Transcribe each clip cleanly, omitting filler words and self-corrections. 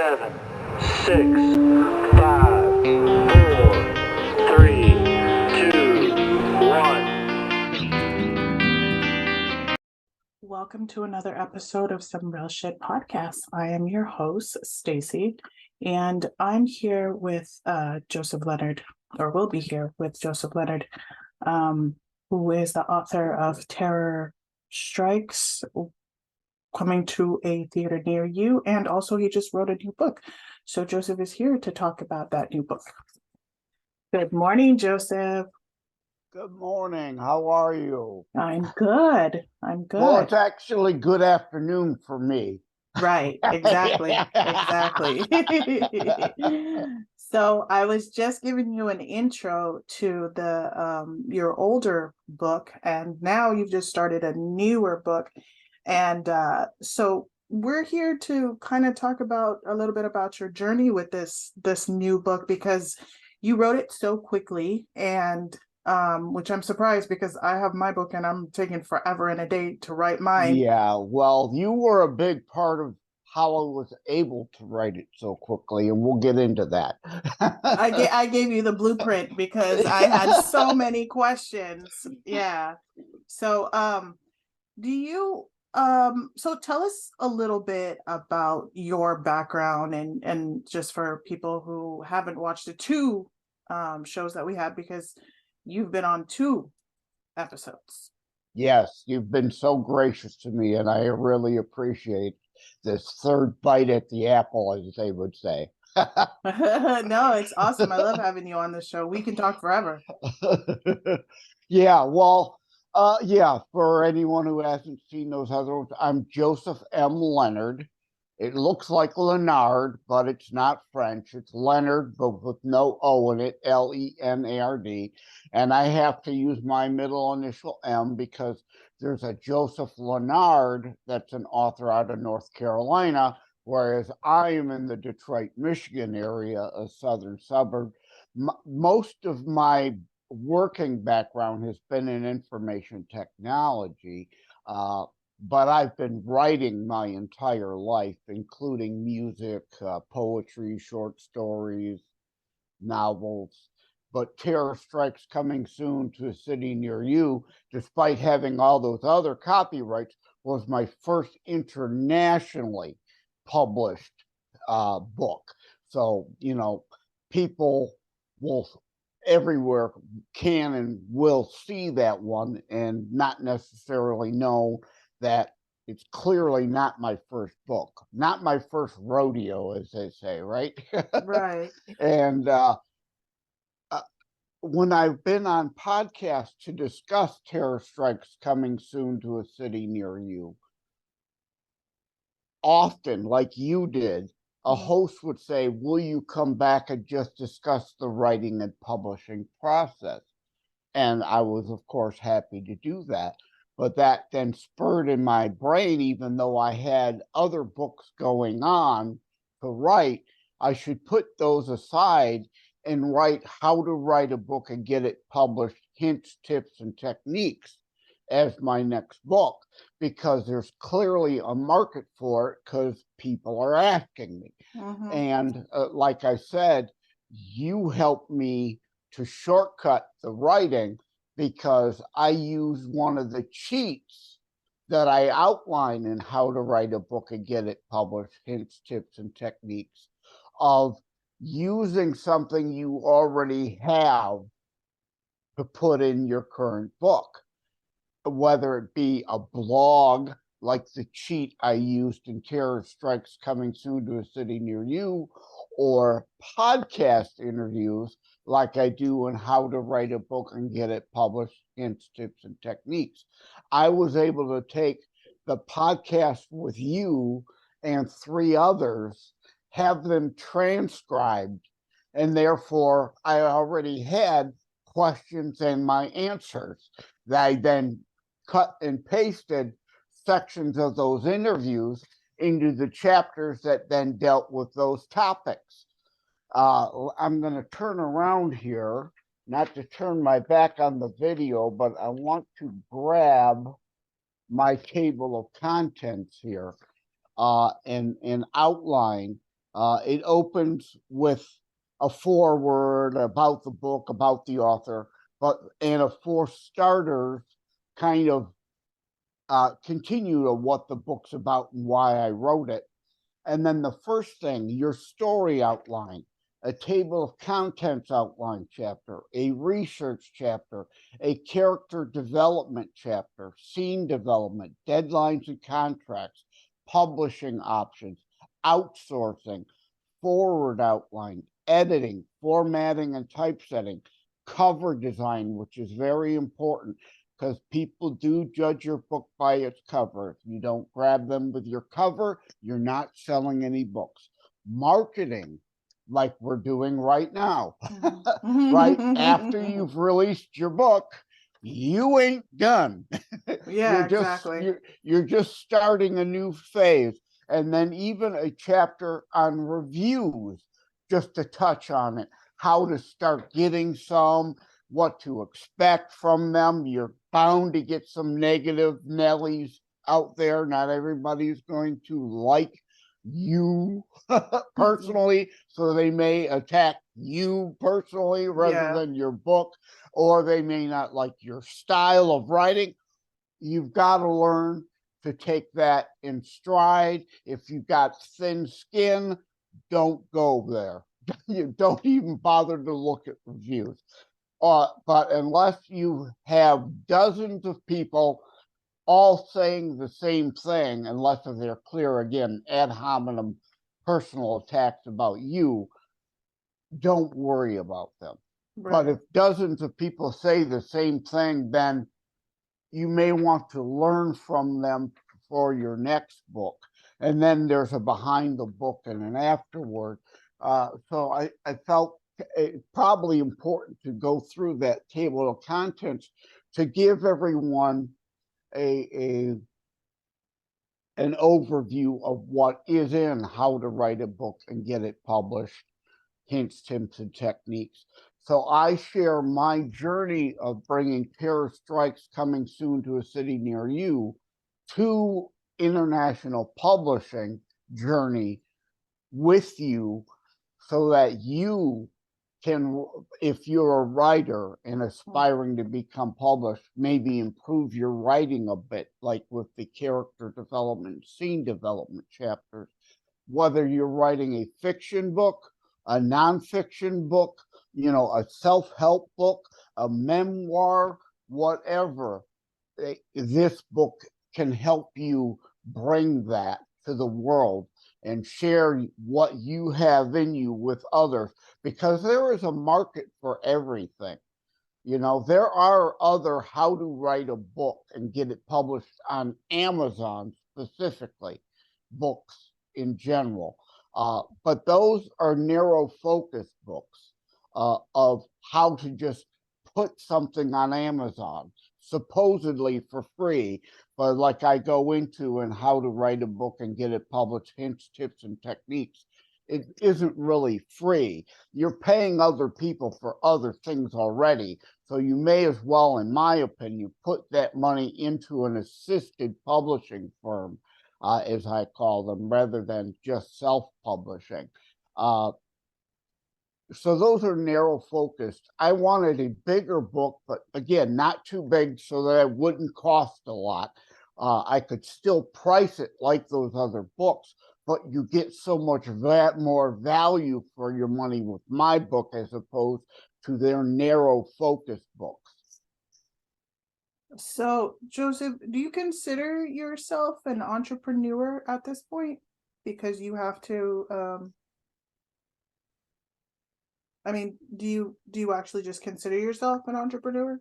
7, 6, 5, 4, 3, 2, 1. Welcome to another episode of Some Real Shit Podcast. I am your host, Stacy, and I'm here with Joseph Leonard, or will be here with Joseph Leonard, who is the author of Terror Strikes, coming to a theater near you, and also he just wrote a new book. So Joseph is here to talk about that new book. Good morning, Joseph. Good morning. How are you? I'm good. Well, it's actually good afternoon for me. Right, exactly. So I was just giving you an intro to the your older book, and now you've just started a newer book. And so we're here to kind of talk about a little bit about your journey with this new book, because you wrote it so quickly, and which I'm surprised, because I have my book and I'm taking forever and a day to write mine. Yeah, well, you were a big part of how I was able to write it so quickly, and we'll get into that. I gave you the blueprint because I had so many questions. Yeah. So do you so tell us a little bit about your background, and just for people who haven't watched the two shows that we had, because you've been on 2 episodes. Yes, you've been so gracious to me, and I really appreciate this third bite at the apple, as they would say. No, it's awesome. I love having you on the show. We can talk forever. Yeah, well, yeah, for anyone who hasn't seen those other ones, I'm Joseph M. Leonard. It looks like Leonard, but it's not French. It's Leonard, but with no O in it, Lenard. And I have to use my middle initial M because there's a Joseph Leonard that's an author out of North Carolina, whereas I am in the Detroit, Michigan area, a southern suburb. Most of my working background has been in information technology, but I've been writing my entire life, including music, poetry, short stories, novels. But Terror Strikes Coming Soon to a City Near You, despite having all those other copyrights, was my first internationally published book. So, you know, people will everywhere can and will see that one and not necessarily know that it's clearly not my first book, not my first rodeo, as they say, right? Right. And when I've been on podcasts to discuss Terror Strikes Coming Soon to a City Near You, often, like you did, a host would say, will you come back and just discuss the writing and publishing process? And I was, of course, happy to do that. But that then spurred in my brain, even though I had other books going on to write, I should put those aside and write how to write a book and get it published, hints, tips, and techniques as my next book, because there's clearly a market for it because people are asking me. And like I said, you helped me to shortcut the writing because I use one of the cheats that I outline in how to write a book and get it published, hints, tips, and techniques, of using something you already have to put in your current book, whether it be a blog like the cheat I used in Terror Strikes Coming Soon to a City Near You, or podcast interviews like I do in How to Write a Book and Get It Published, Hints, Tips, and Techniques. I was able to take the podcast with you and 3 others, have them transcribed, and therefore I already had questions and my answers that I then cut and pasted sections of those interviews into the chapters that then dealt with those topics. I'm going to turn around here, not to turn my back on the video, but I want to grab my table of contents here and outline It opens with a foreword about the book, about the author, and a for starters kind of continue to what the book's about and why I wrote it. And then the first thing, your story outline, a table of contents outline chapter, a research chapter, a character development chapter, scene development, deadlines and contracts, publishing options, outsourcing, forward outline, editing, formatting and typesetting, cover design, which is very important because people do judge your book by its cover. If you don't grab them with your cover, you're not selling any books. Marketing, like we're doing right now, right? After you've released your book, you ain't done. Yeah, exactly. You're just starting a new phase. And then even a chapter on reviews, just to touch on it, how to start getting some, what to expect from them. You're bound to get some negative Nellies out there. Not everybody's going to like you personally, so they may attack you personally rather than your book, or they may not like your style of writing. You've got to learn to take that in stride. If you've got thin skin, don't go there. You don't even bother to look at reviews. But unless you have dozens of people all saying the same thing, unless they're clear, again, ad hominem personal attacks about you, don't worry about them. Right. But if dozens of people say the same thing, then you may want to learn from them for your next book. And then there's a behind the book and an afterward. So I felt it probably important to go through that table of contents to give everyone an overview of what is in how to write a book and get it published, hints, tips, and techniques. So I share my journey of bringing Terror Strikes Coming Soon to a City Near You to international publishing journey with you so that you can, if you're a writer and aspiring to become published, maybe improve your writing a bit, like with the character development, scene development chapters, whether you're writing a fiction book, a nonfiction book, a self-help book, a memoir, whatever. This book can help you bring that to the world and share what you have in you with others, because there is a market for everything. There are other how to write a book and get it published on Amazon specifically, books in general. But those are narrow focused books of how to just put something on Amazon, supposedly for free, but like I go into and how to write a book and get it published, hints, tips, and techniques. It isn't really free. You're paying other people for other things already. So you may as well, in my opinion, put that money into an assisted publishing firm, as I call them, rather than just self-publishing. So those are narrow focused. I wanted a bigger book, but again, not too big so that it wouldn't cost a lot. I could still price it like those other books, but you get so much more value for your money with my book as opposed to their narrow focused books. So, Joseph, do you consider yourself an entrepreneur at this point? Because you have to, do you actually just consider yourself an entrepreneur?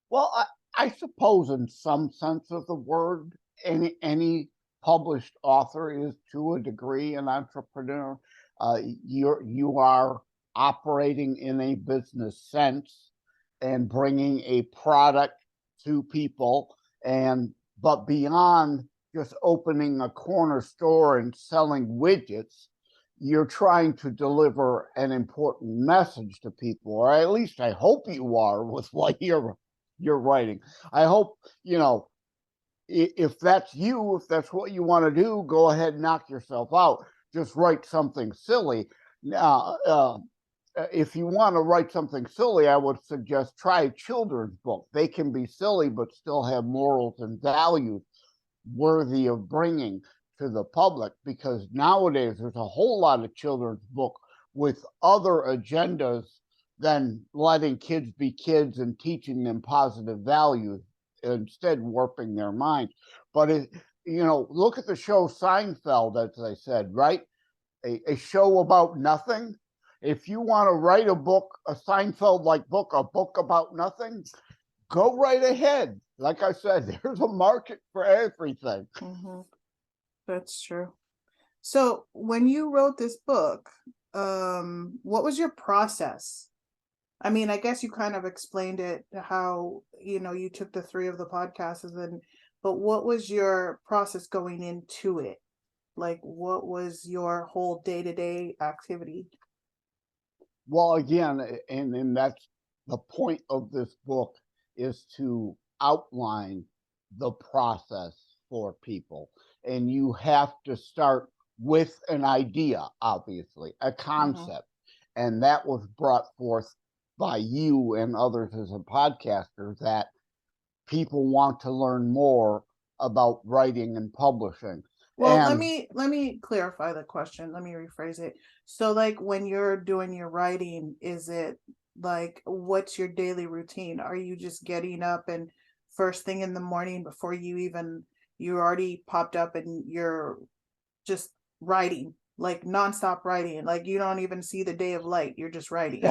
Well, I suppose in some sense of the word, any published author is to a degree an entrepreneur. You are operating in a business sense and bringing a product to people, but beyond just opening a corner store and selling widgets, you're trying to deliver an important message to people, or at least I hope you are with what you're writing. I hope, if that's you, if that's what you want to do, go ahead and knock yourself out. just write something silly. Now, if you want to write something silly, I would suggest try a children's book. They can be silly, but still have morals and values worthy of bringing to the public, because nowadays there's a whole lot of children's book with other agendas than letting kids be kids and teaching them positive values, instead warping their minds. But look at the show Seinfeld, as I said, right? A show about nothing. If you want to write a book, a Seinfeld-like book, a book about nothing, go right ahead. Like I said, there's a market for everything. Mm-hmm. That's true. So when you wrote this book, what was your process? I mean, I guess you kind of explained it, how, you took the 3 of the podcasts but what was your process going into it? Like, what was your whole day-to-day activity? Well, again, and that's the point of this book, is to outline the process for people. And you have to start with an idea, obviously, a concept. And that was brought forth by you and others as a podcaster, that people want to learn more about writing and publishing. Well, And let me clarify the question. Let me rephrase it. So, like, when you're doing your writing, is it like, what's your daily routine? Are you just getting up and first thing in the morning before you already popped up and you're just writing, like nonstop writing, like you don't even see the day of light, you're just writing?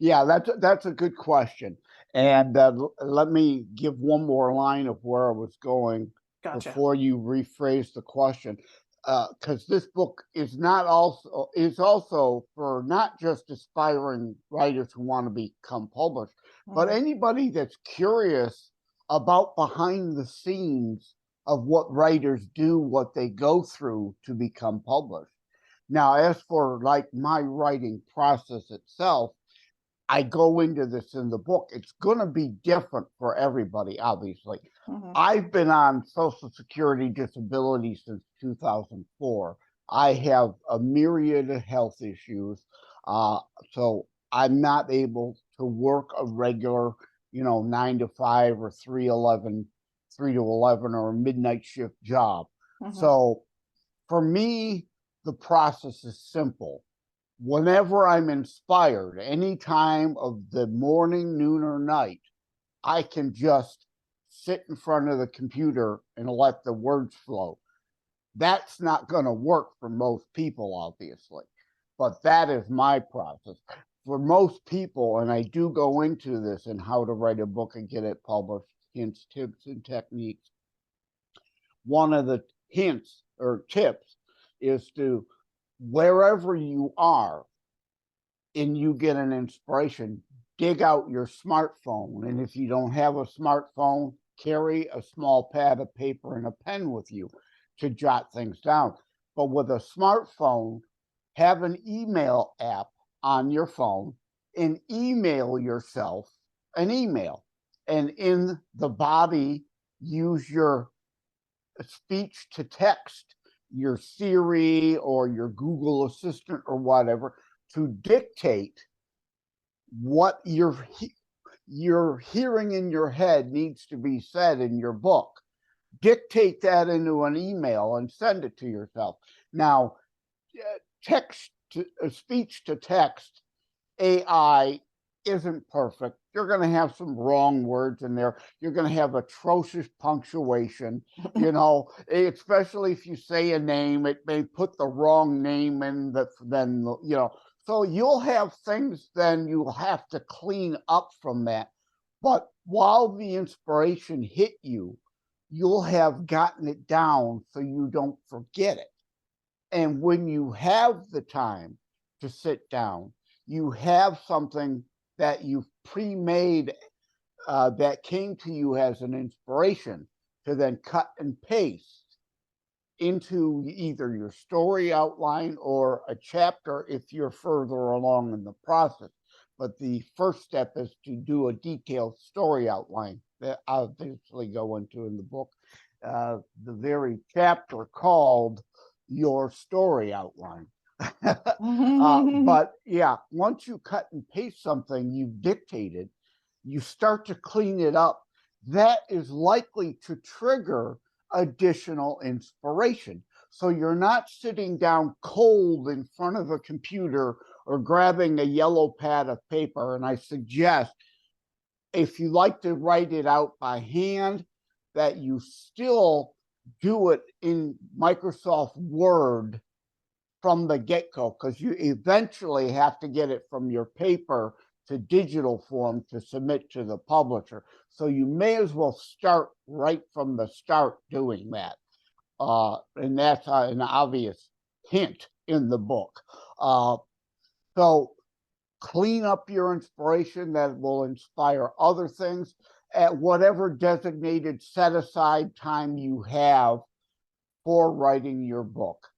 Yeah, that's a good question. And let me give one more line of where I was going. Gotcha. Before you rephrase the question, because this book is also for not just aspiring writers who want to become published, but anybody that's curious about behind the scenes of what writers do, what they go through to become published. Now, as for like my writing process itself, I go into this in the book. It's going to be different for everybody, obviously. I've been on Social Security disability since 2004. I have a myriad of health issues. So I'm not able to work a regular, 9 to 5 or 3 to 11 or a midnight shift job. So for me, the process is simple. Whenever I'm inspired, any time of the morning, noon, or night, I can just sit in front of the computer and let the words flow. That's not going to work for most people, obviously, but that is my process. For most people, and I do go into this and how to write a book and get it published, hints, tips, and techniques. One of the hints or tips is to, wherever you are and you get an inspiration, dig out your smartphone. And if you don't have a smartphone, carry a small pad of paper and a pen with you to jot things down. But with a smartphone, have an email app on your phone and email yourself an email. And in the body, use your speech to text, your Siri or your Google Assistant or whatever, to dictate what you're hearing in your head needs to be said in your book. Dictate that into an email and send it to yourself. Now, speech to text, AI isn't perfect. You're going to have some wrong words in there. You're going to have atrocious punctuation, especially if you say a name, it may put the wrong name in so you'll have things then you'll have to clean up from that. But while the inspiration hit you, you'll have gotten it down so you don't forget it. And when you have the time to sit down, you have something that you've pre-made that came to you as an inspiration to then cut and paste into either your story outline or a chapter if you're further along in the process. But the first step is to do a detailed story outline that I'll eventually go into in the book. The very chapter called your story outline. Mm-hmm. But yeah, once you cut and paste something you've dictated, you start to clean it up. That is likely to trigger additional inspiration. So you're not sitting down cold in front of a computer or grabbing a yellow pad of paper. And I suggest, if you like to write it out by hand, that you still do it in Microsoft Word from the get-go, because you eventually have to get it from your paper to digital form to submit to the publisher. So you may as well start right from the start doing that. And that's an obvious hint in the book. So clean up your inspiration that will inspire other things at whatever designated set aside time you have for writing your book,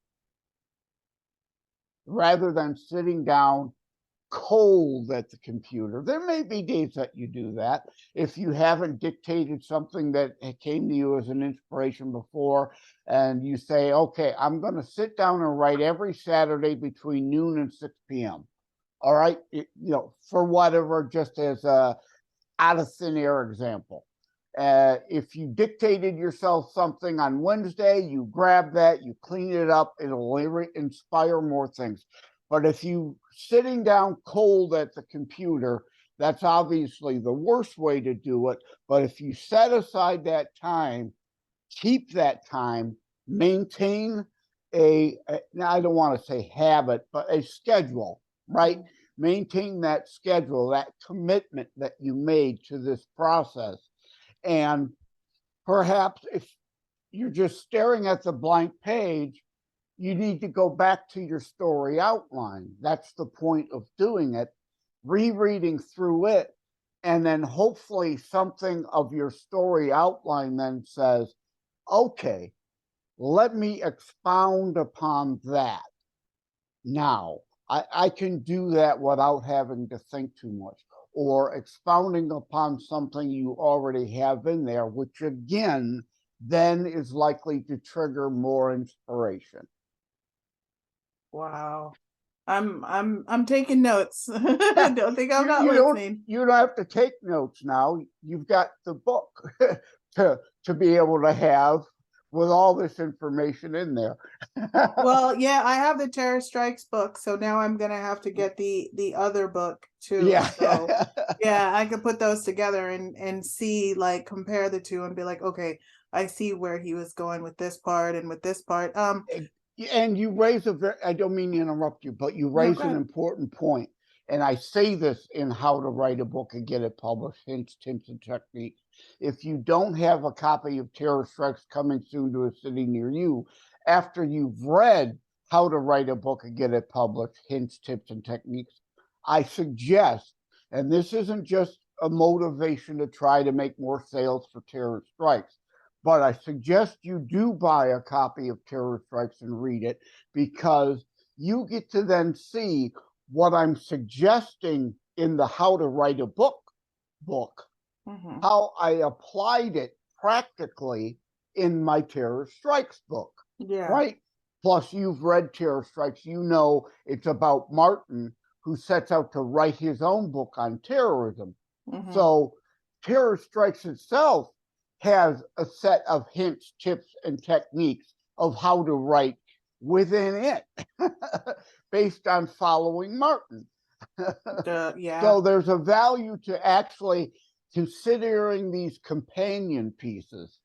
rather than sitting down cold at the computer. There may be days that you do that. If you haven't dictated something that came to you as an inspiration before, and you say, okay, I'm going to sit down and write every Saturday between noon and 6 p.m. All right, for whatever, just as a out of thin air example. If you dictated yourself something on Wednesday, you grab that, you clean it up, it'll inspire more things. But if you sitting down cold at the computer, that's obviously the worst way to do it. But if you set aside that time, keep that time, maintain I don't want to say habit, but a schedule, right? Maintain that schedule, that commitment that you made to this process. And perhaps if you're just staring at the blank page, you need to go back to your story outline. That's the point of doing it, rereading through it, and then hopefully something of your story outline then says, okay, let me expound upon that. Now, I can do that without having to think too much, or expounding upon something you already have in there, which again, then is likely to trigger more inspiration. Wow. I'm taking notes. Don't think I'm not listening. You don't have to take notes now. You've got the book to be able to have with all this information in there. Well, yeah, I have the Terror Strikes book, so now I'm gonna have to get the other book too. Yeah. So yeah, I could put those together and see, like, compare the two and be like, okay, I see where he was going with this part and with this part. And you raise I don't mean to interrupt you, but you raise an important point. And I say this in How to Write a Book and Get It Published, hints, tips, and techniques. If you don't have a copy of Terror Strikes Coming Soon to a City Near You, after you've read How to Write a Book and Get It Published, hints, tips, and techniques, I suggest, and this isn't just a motivation to try to make more sales for Terror Strikes, but I suggest you do buy a copy of Terror Strikes and read it, because you get to then see what I'm suggesting in the How to Write a Book, how I applied it practically in my Terror Strikes book. Yeah. Right? Plus, you've read Terror Strikes. You know it's about Martin, who sets out to write his own book on terrorism. So Terror Strikes itself has a set of hints, tips, and techniques of how to write within it based on following Martin. Yeah. So there's a value to actually considering these companion pieces.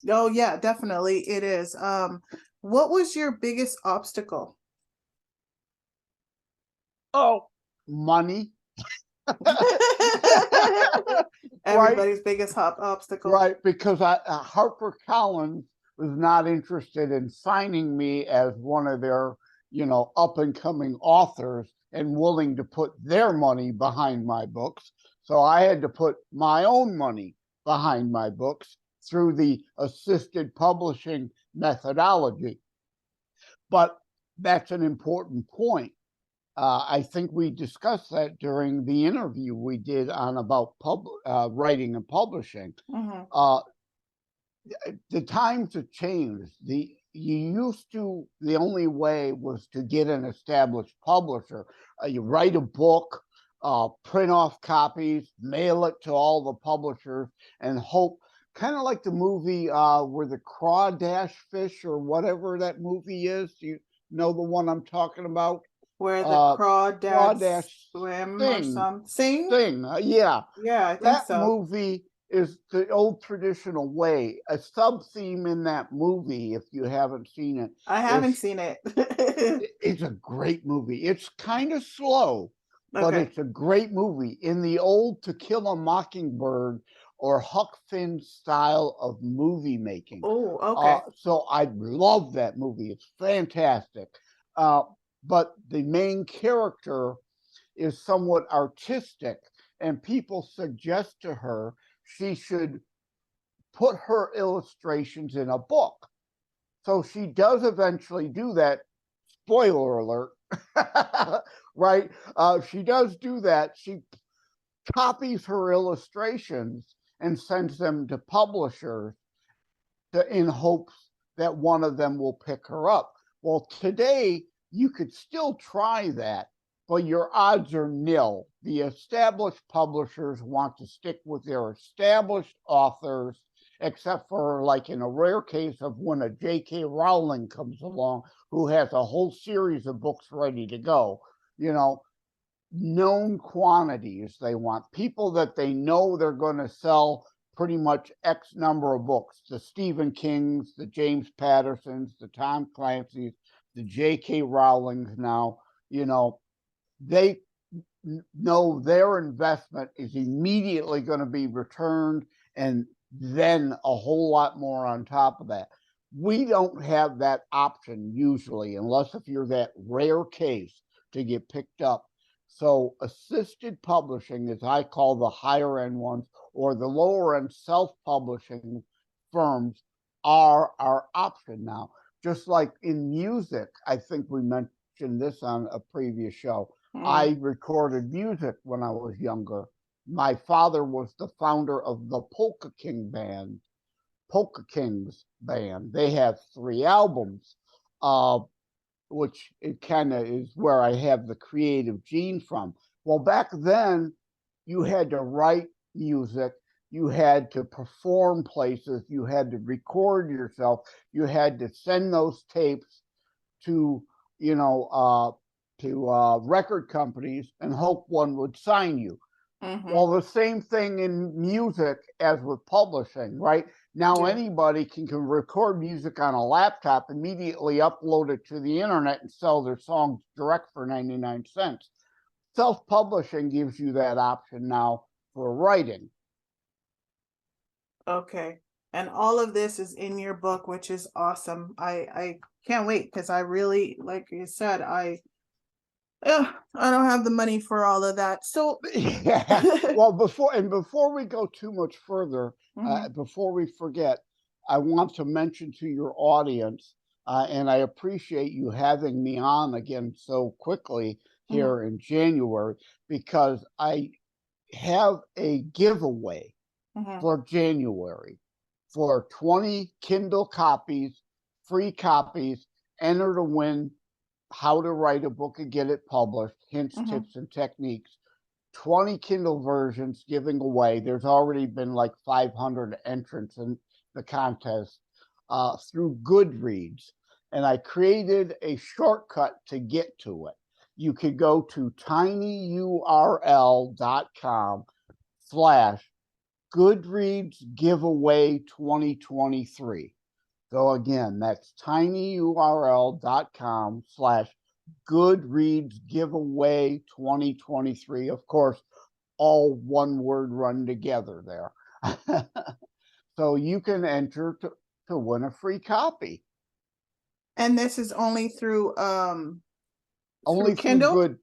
Oh yeah, definitely it is. What was your biggest obstacle? Oh, money. Everybody's biggest obstacle. Right, because HarperCollins was not interested in signing me as one of their, up and coming authors and willing to put their money behind my books. So I had to put my own money behind my books through the assisted publishing methodology. But that's an important point. I think we discussed that during the interview we did on about writing and publishing. The times have changed. the only way was to get an established publisher. You write a book, print off copies, mail it to all the publishers, and hope, kind of like the movie where the crawdash fish or whatever that movie is. You know the one I'm talking about? Where the crawdads Crawdash swim or something. Sing, yeah. Yeah, I think That so. movie is the old traditional way. A sub theme in that movie, if you haven't seen it, I haven't seen it. it's a great movie. It's kind of slow, but Okay. it's a great movie in the old To Kill a Mockingbird or Huck Finn style of movie making. Oh, okay. So I love that movie. It's fantastic. But the main character is somewhat artistic, and people suggest to her she should put her illustrations in a book. So she does eventually do that. Spoiler alert, right? She does do that. She copies her illustrations and sends them to publishers in hopes that one of them will pick her up. Well, today you could still try that, but your odds are nil. The established publishers want to stick with their established authors, except for, like, in a rare case of when a J.K. Rowling comes along who has a whole series of books ready to go. Known quantities they want. People that they know they're going to sell pretty much X number of books. The Stephen Kings, the James Pattersons, the Tom Clancy's, the J.K. Rowlings now, they know their investment is immediately going to be returned, and then a whole lot more on top of that. We don't have that option usually, unless if you're that rare case to get picked up. So assisted publishing, as I call the higher end ones, or the lower end self-publishing firms, are our option now. Just like in music, I think we mentioned this on a previous show. I recorded music when I was younger. My father was the founder of the Polka Kings band. They have 3 albums, which it kind of is where I have the creative gene from. Well, back then, you had to write music, you had to perform places, you had to record yourself, you had to send those tapes to, record companies and hope one would sign you. Well, the same thing in music as with publishing, right? Now anybody can record music on a laptop, immediately upload it to the internet, and sell their songs direct for 99 cents. Self-publishing gives you that option now for writing. Okay. And all of this is in your book, which is awesome. I can't wait, because I really, like you said, I don't have the money for all of that. So well, before we go too much further, before we forget, I want to mention to your audience, and I appreciate you having me on again so quickly here in January, because I have a giveaway for January for 20 Kindle copies, free copies. Enter to win How to Write a Book and Get It Published, Hints, Tips, and Techniques. 20 Kindle versions giving away. There's already been like 500 entrants in the contest through Goodreads. And I created a shortcut to get to it. You could go to tinyurl.com/Goodreads giveaway 2023. So again, that's tinyurl.com/Goodreads giveaway 2023. Of course, all one word run together there. So you can enter to win a free copy. And this is only through only Kindle? through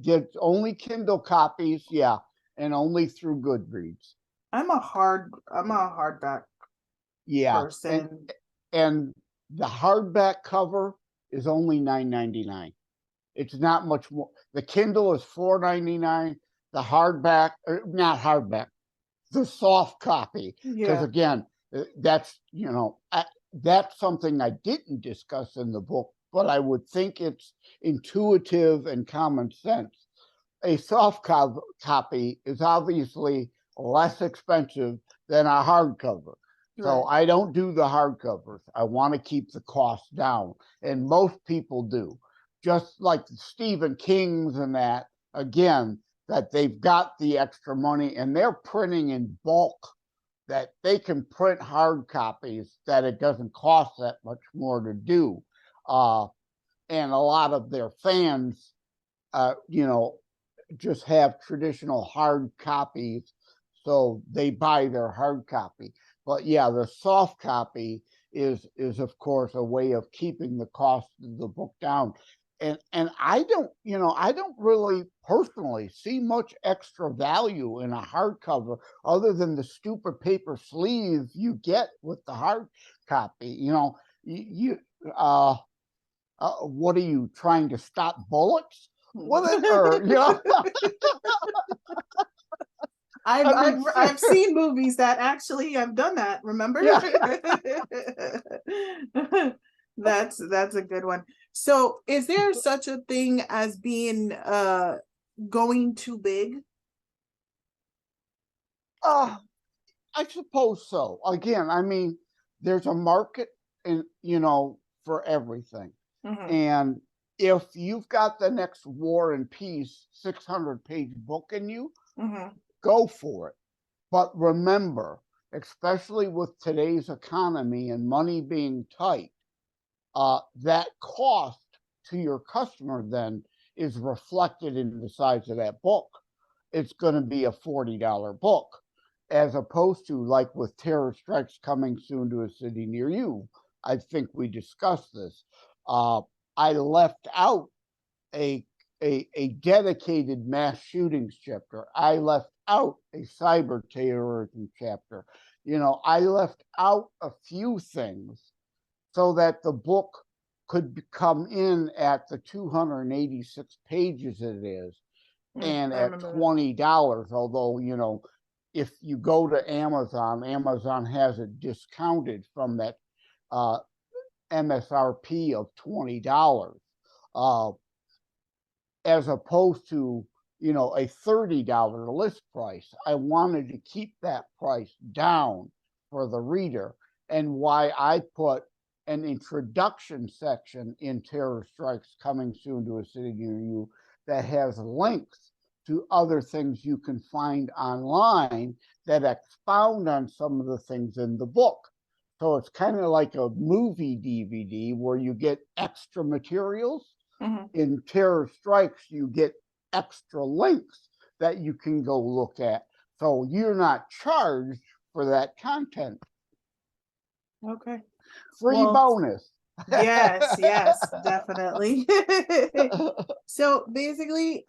get only Kindle copies, yeah, and only through Goodreads. I'm a hardback person. And the hardback cover is only $9.99. It's not much more. The Kindle is $4.99. The hardback, not hardback, the soft copy, because again, that's that's something I didn't discuss in the book, but I would think it's intuitive and common sense. A soft copy is obviously less expensive than a hardcover. So Right. I don't do the hardcovers. I want to keep the cost down. And most people do. Just like Stephen King's and that, again, that they've got the extra money and they're printing in bulk, that they can print hard copies that it doesn't cost that much more to do. And a lot of their fans, just have traditional hard copies, so they buy their hard copy. But yeah, the soft copy is of course a way of keeping the cost of the book down. And I don't really personally see much extra value in a hardcover other than the stupid paper sleeve you get with the hard copy. What are you trying to stop bullets with it, or I've seen movies that actually have done that, remember? Yeah. That's a good one. So is there such a thing as being going too big? I suppose so. Again, I mean, there's a market for everything. And if you've got the next War and Peace 600-page book in you, go for it. But remember, especially with today's economy and money being tight, that cost to your customer then is reflected in the size of that book. It's going to be a $40 book, as opposed to like with Terror Strikes Coming Soon to a City Near You. I think we discussed this. I left out a dedicated mass shootings chapter. I left out a cyber terrorism chapter. I left out a few things so that the book could come in at the 286 pages it is, and at $20. Although, if you go to Amazon has it discounted from that MSRP of $20, as opposed to a $30 list price. I wanted to keep that price down for the reader, and why I put an introduction section in Terror Strikes Coming Soon to a City Near You that has links to other things you can find online that expound on some of the things in the book. So it's kind of like a movie DVD where you get extra materials. In Terror Strikes, you get extra links that you can go look at. So you're not charged for that content. Okay. Free bonus. Yes, definitely. So basically,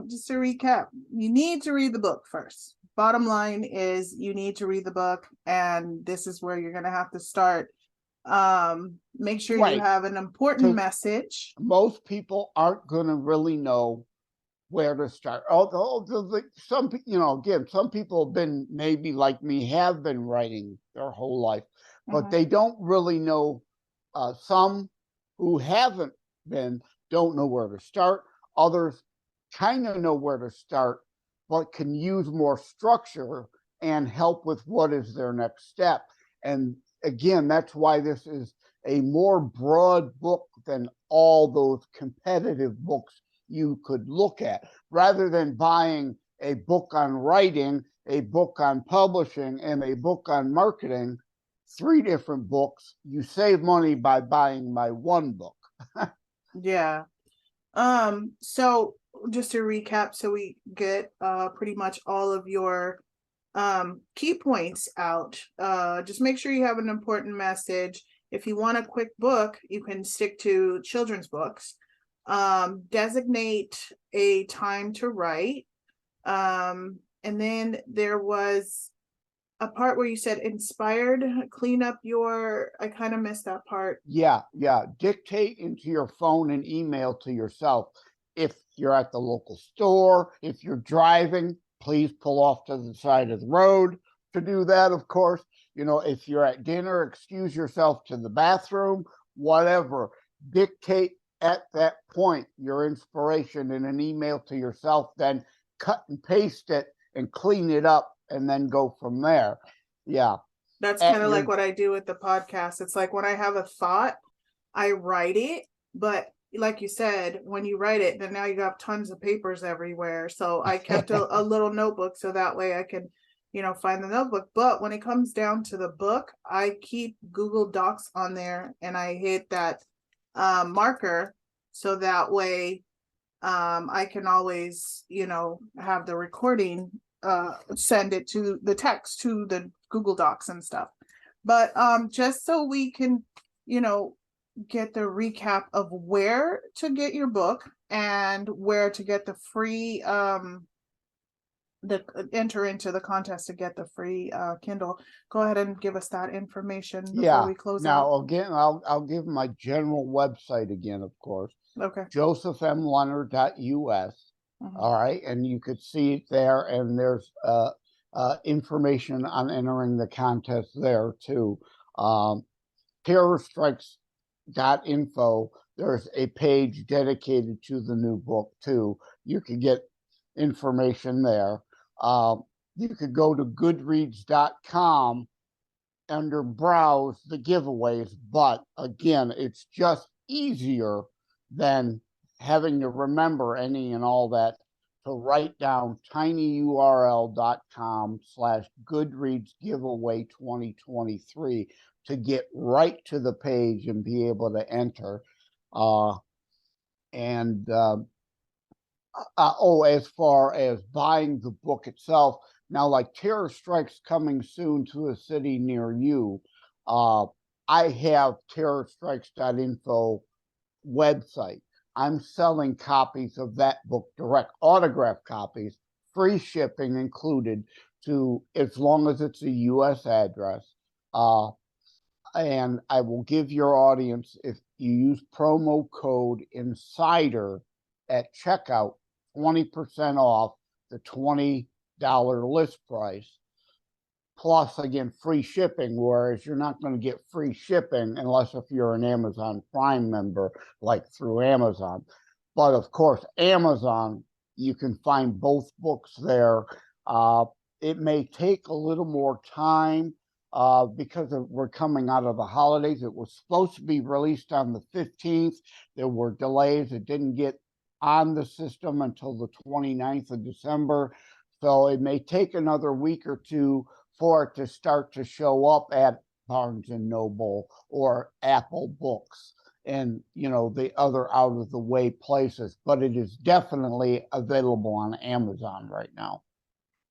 just to recap, you need to read the book first. Bottom line is you need to read the book, and this is where you're going to have to start. Make sure you have an important message. Most people aren't going to really know where to start. Although some people have been, maybe like me, have been writing their whole life, but they don't really know. Some who haven't been don't know where to start. Others kind of know where to start, but can use more structure and help with what is their next step. And again, that's why this is a more broad book than all those competitive books you could look at. Rather than buying a book on writing, a book on publishing, and a book on marketing, 3 different books, you save money by buying my one book. Yeah. So just to recap, so we get pretty much all of your key points out. Just make sure you have an important message. If you want a quick book, you can stick to children's books. Designate a time to write. And then there was a part where you said inspired, clean up your, I kind of missed that part. Yeah. Dictate into your phone and email to yourself. If you're at the local store, if you're driving, please pull off to the side of the road to do that, of course. if you're at dinner, excuse yourself to the bathroom, whatever, dictate at that point your inspiration in an email to yourself, then cut and paste it and clean it up and then go from there. Yeah. That's kind of like what I do with the podcast. It's like when I have a thought, I write it, but like you said, when you write it, then now you got tons of papers everywhere. So I kept a little notebook so that way I can, find the notebook. But when it comes down to the book, I keep Google Docs on there and I hit that marker so that way I can always, have the recording, send it to the text to the Google Docs and stuff. But just so we can, get the recap of where to get your book and where to get the free enter into the contest to get the free Kindle. Go ahead and give us that information before we close out. Now again, I'll give my general website again, of course. Okay. josephmleonard.us. All right, and you could see it there, and there's information on entering the contest there too. Terrorstrikes.info. There's a page dedicated to the new book too. You can get information there. You could go to goodreads.com under browse the giveaways, but again, it's just easier than having to remember any and all that to write down tinyurl.com/Goodreads giveaway 2023 to get right to the page and be able to enter. As far as buying the book itself, now like Terror Strikes coming soon to a city near you, I have terrorstrikes.info website. I'm selling copies of that book direct, autograph copies, free shipping included, to as long as it's a U.S. address. And I will give your audience, if you use promo code INSIDER at checkout, 20% off the $20 list price. Plus, again, free shipping, whereas you're not going to get free shipping unless if you're an Amazon Prime member, like through Amazon. But of course, Amazon, you can find both books there. It may take a little more time because we're coming out of the holidays. It was supposed to be released on the 15th. There were delays. It didn't get on the system until the 29th of December. So it may take another week or two for it to start to show up at Barnes and Noble or Apple Books and, the other out of the way places, but it is definitely available on Amazon right now.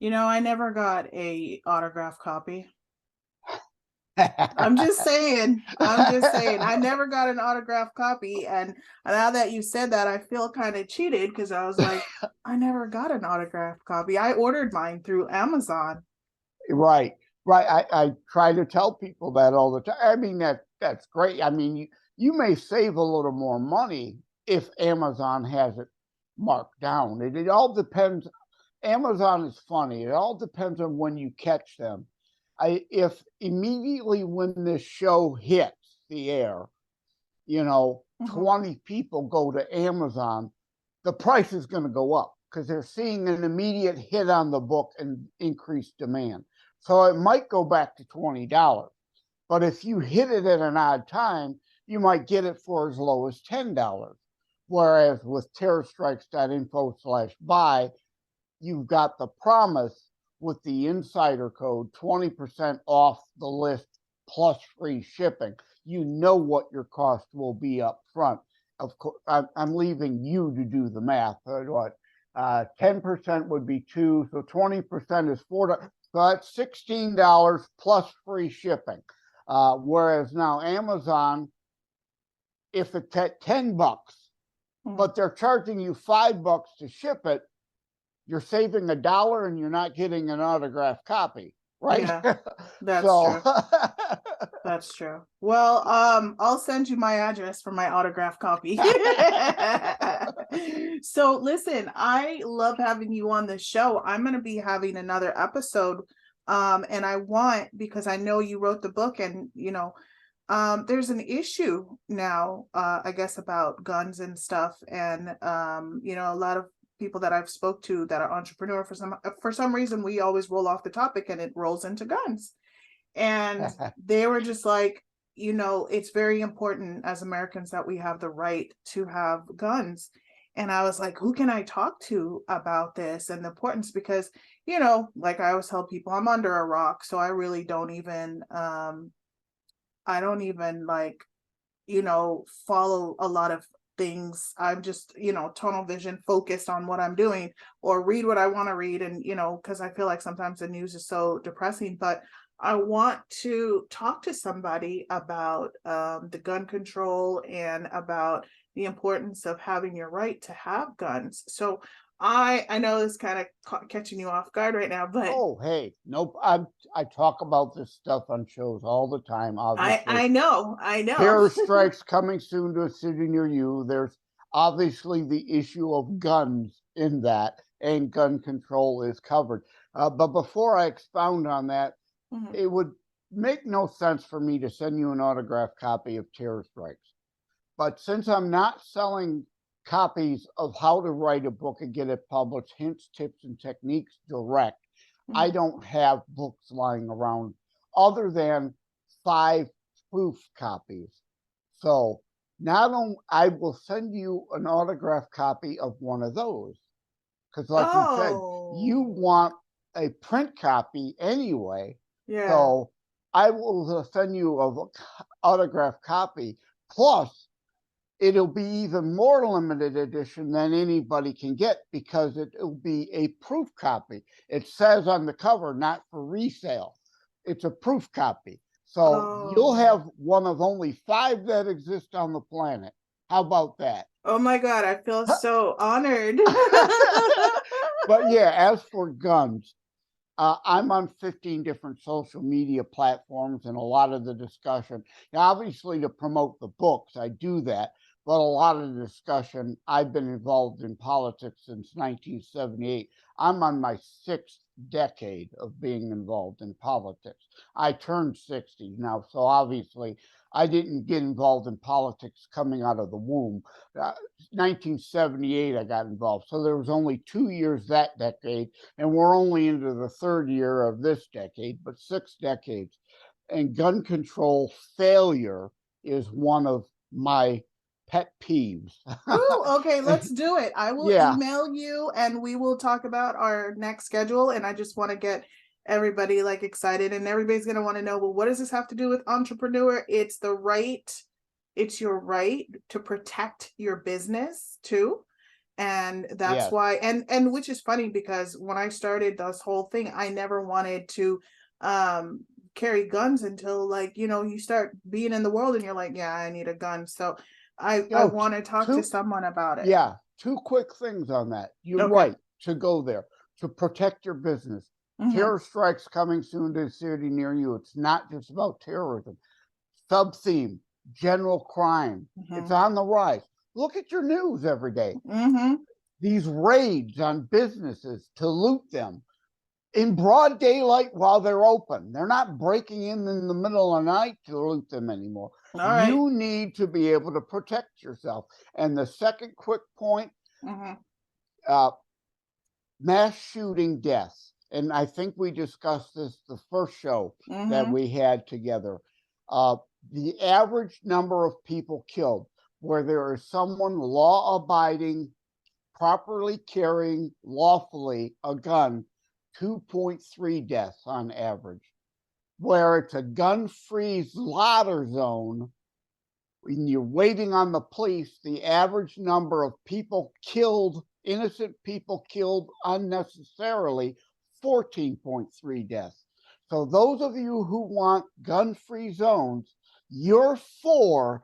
I never got a autograph copy. I'm just saying. I never got an autograph copy. And now that you said that, I feel kind of cheated because I was like, I never got an autograph copy. I ordered mine through Amazon. Right. I try to tell people that all the time. I mean, that's great. I mean, you may save a little more money if Amazon has it marked down. It all depends. Amazon is funny. It all depends on when you catch them. If immediately when this show hits the air, 20 people go to Amazon, the price is going to go up because they're seeing an immediate hit on the book and increased demand. So it might go back to $20. But if you hit it at an odd time, you might get it for as low as $10. Whereas with terrorstrikes.info/buy, you've got the promise with the insider code, 20% off the list plus free shipping. You know what your cost will be up front. Of course, I'm leaving you to do the math. 10% would be $2, so 20% is $4. So that's $16 plus free shipping. Whereas now Amazon, if it's at $10, but they're charging you $5 to ship it, you're saving $1 and you're not getting an autographed copy, right? Yeah, that's true. That's true. Well, I'll send you my address for my autographed copy. So listen, I love having you on the show. I'm going to be having another episode And I want, because I know you wrote the book, and there's an issue now, I guess, about guns and stuff. And a lot of people that I've spoke to that are entrepreneur, for some reason we always roll off the topic and it rolls into guns. And they were just like, it's very important as Americans that we have the right to have guns. And I was like, who can I talk to about this and the importance? Because, like I always tell people, I'm under a rock. So I really don't even, like, follow a lot of things. I'm just, tunnel vision focused on what I'm doing, or read what I want to read. And, because I feel like sometimes the news is so depressing, but I want to talk to somebody about the gun control and about the importance of having your right to have guns. So I know it's kind of catching you off guard right now, but oh, hey, nope. I talk about this stuff on shows all the time. Obviously, I know. terror strikes coming soon to a city near you. There's obviously the issue of guns in that, and gun control is covered. But before I expound on that, Mhm. it would make no sense for me to send you an autographed copy of Terror Strikes. But since I'm not selling copies of how to write a book and get it published, hints, tips, and techniques direct, I don't have books lying around other than 5 proof copies. So not only I will send you an autographed copy of one of those, because like you said, you want a print copy anyway. Yeah. So I will send you an autographed copy. Plus, it'll be even more limited edition than anybody can get, because it'll be a proof copy. It says on the cover, not for resale. It's a proof copy. So you'll have one of only 5 that exist on the planet. How about that? Oh my God, I feel so honored. But yeah, as for guns, I'm on 15 different social media platforms, and a lot of the discussion, now obviously to promote the books, I do that, but a lot of the discussion, I've been involved in politics since 1978. I'm on my 6th decade of being involved in politics. I turned 60 now, so obviously I didn't get involved in politics coming out of the womb. 1978, I got involved. So there was only 2 years that decade, and we're only into the 3rd year of this decade, but 6 decades. And gun control failure is one of my pet peeves. Ooh, okay, let's do it. I will Yeah. email you and we will talk about our next schedule. And I just want to get everybody like excited, and everybody's going to want to know, well, what does this have to do with entrepreneur? It's your right to protect your business too. And that's why, and which is funny, because when I started this whole thing, I never wanted to carry guns until, like, you start being in the world and you're like, yeah, I need a gun. So I want to talk to someone about it. Yeah, 2 quick things on that. You're right to go there, to protect your business. Terror strikes coming soon to a city near you. It's not just about terrorism. Sub-theme, general crime. It's on the rise. Look at your news every day. These raids on businesses to loot them in broad daylight while they're open. They're not breaking in the middle of the night to loot them anymore. You need to be able to protect yourself. And the second quick point, mass shooting deaths. And I think we discussed this the first show that we had together. The average number of people killed, where there is someone law-abiding, properly carrying lawfully a gun, 2.3 deaths on average. Where it's a gun-free slaughter zone, when you're waiting on the police, the average number of people killed, innocent people killed unnecessarily, 14.3 deaths. So those of you who want gun-free zones, you're for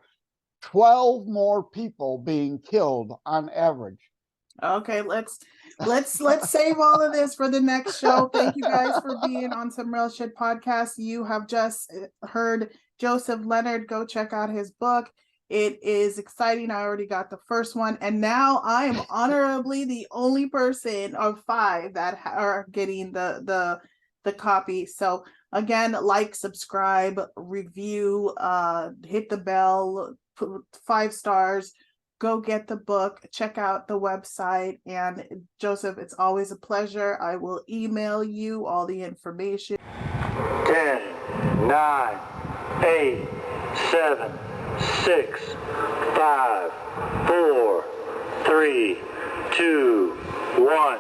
12 more people being killed on average. Okay, let's save all of this for the next show. Thank you guys for being on Some Real Shit Podcast. You have just heard Joseph Leonard. Go check out his book. It is exciting. I already got the first one, and now I am honorably the only person of 5 that are getting the the copy. So again, like, subscribe, review, hit the bell, put 5 stars, go get the book, check out the website. And Joseph, it's always a pleasure. I will email you all the information. 10, 9, 8, 7, 6, 5, 4, 3, 2, 1.